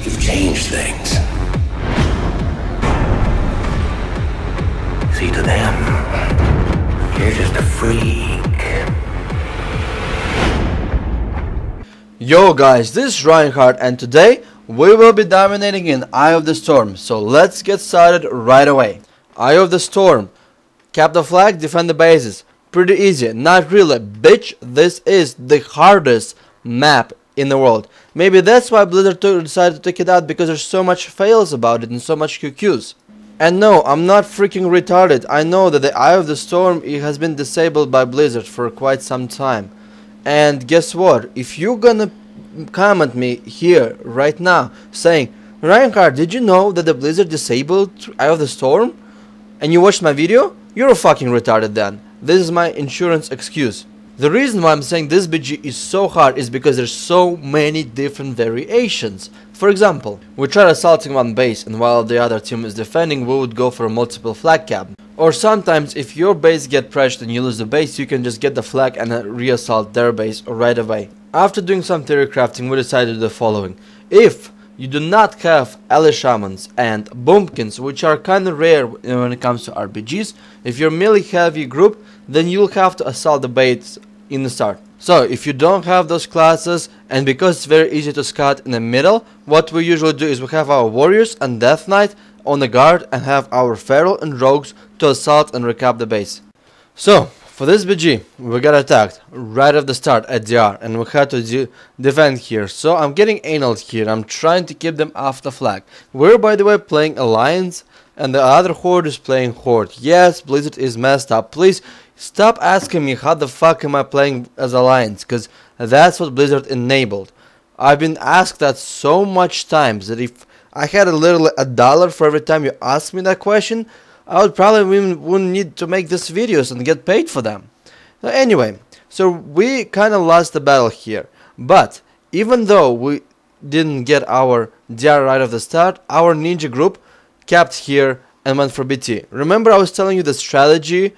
You've changed things. See, to them, you're just a freak. Yo guys, this is Reinhart and today we will be dominating in Eye of the Storm. So let's get started right away. Eye of the Storm. Cap the flag, defend the bases. Pretty easy, not really. Bitch, this is the hardest map in the world. Maybe that's why Blizzard decided to take it out, because there's so much fails about it and so much QQs. And no, I'm not freaking retarded. I know that the Eye of the Storm has been disabled by Blizzard for quite some time. And guess what? If you're gonna comment me here right now saying, Reinhart, did you know that the Blizzard disabled Eye of the Storm? And you watched my video? You're fucking retarded then. This is my insurance excuse. The reason why I'm saying this BG is so hard is because there's so many different variations. For example, we tried assaulting one base, and while the other team is defending, we would go for a multiple flag cap. Or sometimes if your base get pressured and you lose the base, you can just get the flag and re-assault their base right away. After doing some theory crafting, we decided to do the following. If you do not have Ally Shamans and Boomkins, which are kinda rare when it comes to RBGs, if you're melee heavy group, then you'll have to assault the base in the start. So if you don't have those classes, and because it's very easy to scout in the middle, what we usually do is we have our warriors and Death Knight on the guard and have our feral and rogues to assault and recap the base. So for this BG we got attacked right at the start at DR and we had to defend here. So I'm getting analed here. I'm trying to keep them off the flag. We're, by the way, playing Alliance and the other Horde is playing Horde. Yes, Blizzard is messed up. Please stop asking me how the fuck am I playing as Alliance, because that's what Blizzard enabled. I've been asked that so much times that if I had literally $1 for every time you ask me that question, I would probably wouldn't need to make these videos and get paid for them. Anyway, so we kind of lost the battle here, but even though we didn't get our DR right off the start, our ninja group capped here and went for BT. Remember I was telling you the strategy?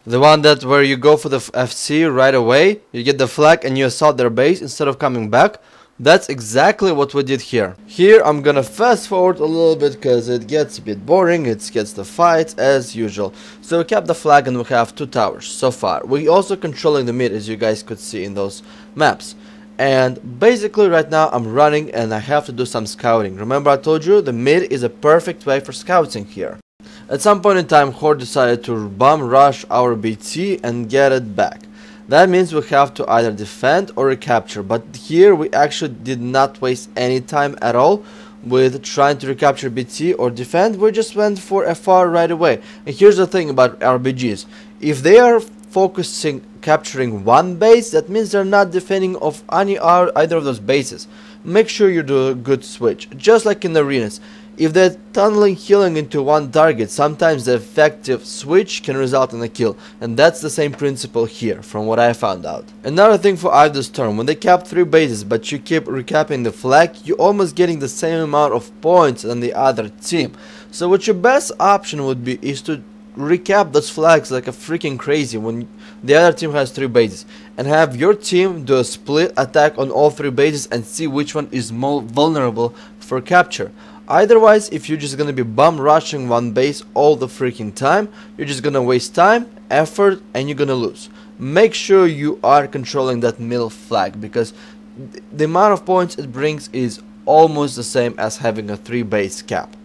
The one that where you go for the FC right away, you get the flag and you assault their base instead of coming back. That's exactly what we did here. Here I'm gonna fast forward a little bit because it gets a bit boring, it gets the fights as usual. So we kept the flag and we have 2 towers so far. We also controlling the mid, as you guys could see in those maps. And basically right now I'm running and I have to do some scouting. Remember I told you the mid is a perfect way for scouting here. At some point in time, Horde decided to bomb rush our BT and get it back. That means we have to either defend or recapture, but here we actually did not waste any time at all with trying to recapture BT or defend. We just went for FR right away. And here's the thing about RBGs. If they are focusing capturing one base, that means they're not defending of either of those bases. Make sure you do a good switch, just like in arenas. If they're tunneling healing into one target, sometimes the effective switch can result in a kill, and that's the same principle here, from what I found out. Another thing for Eye of the Storm, when they cap 3 bases but you keep recapping the flag, you're almost getting the same amount of points than the other team. So what your best option would be is to recap those flags like a freaking crazy when the other team has 3 bases, and have your team do a split attack on all 3 bases and see which one is more vulnerable for capture. Otherwise, if you're just gonna be bum rushing one base all the freaking time, you're just gonna waste time, effort, and you're gonna lose. Make sure you are controlling that middle flag, because the amount of points it brings is almost the same as having a 3 base cap.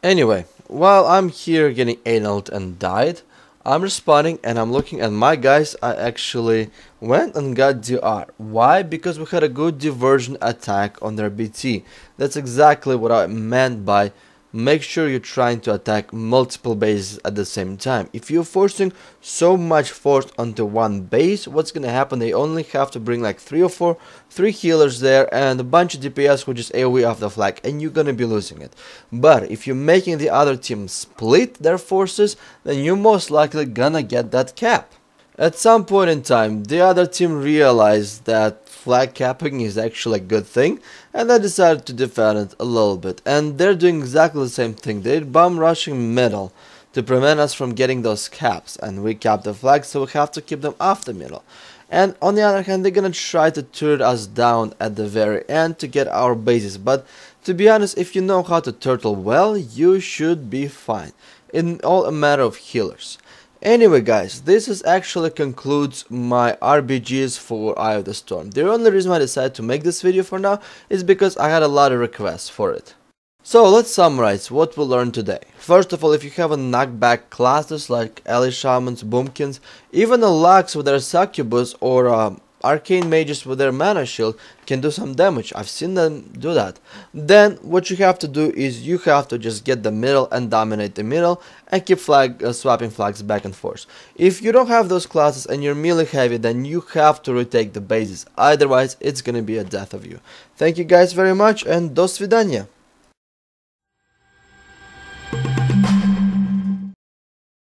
Anyway, while I'm here getting analed and died, I'm respawning and I'm looking at my guys. I actually went and got DR. Why? Because we had a good diversion attack on their BT. That's exactly what I meant by make sure you're trying to attack multiple bases at the same time. If you're forcing so much force onto one base, what's gonna happen? They only have to bring like 3 healers there and a bunch of DPS who just AoE off the flag, and you're gonna be losing it. But if you're making the other team split their forces, then you're most likely gonna get that cap. At some point in time, the other team realized that flag capping is actually a good thing, and they decided to defend it a little bit, and they're doing exactly the same thing. They're bomb rushing middle to prevent us from getting those caps, and we cap the flags, so we have to keep them off the middle. And on the other hand, they're gonna try to turtle us down at the very end to get our bases, but to be honest, if you know how to turtle well, you should be fine. It's all a matter of healers. Anyway guys, this is actually concludes my RBGs for Eye of the Storm. The only reason I decided to make this video for now is because I had a lot of requests for it. So let's summarize what we learned today. First of all, if you have a knockback classes like Ally Shamans, Boomkins, even the Lux with their Succubus or Arcane Mages with their Mana Shield can do some damage. I've seen them do that. Then what you have to do is you have to just get the middle and dominate the middle and keep swapping flags back and forth. If you don't have those classes and you're melee heavy, then you have to retake the bases. Otherwise, it's gonna be a death of you. Thank you guys very much and do svidaniya.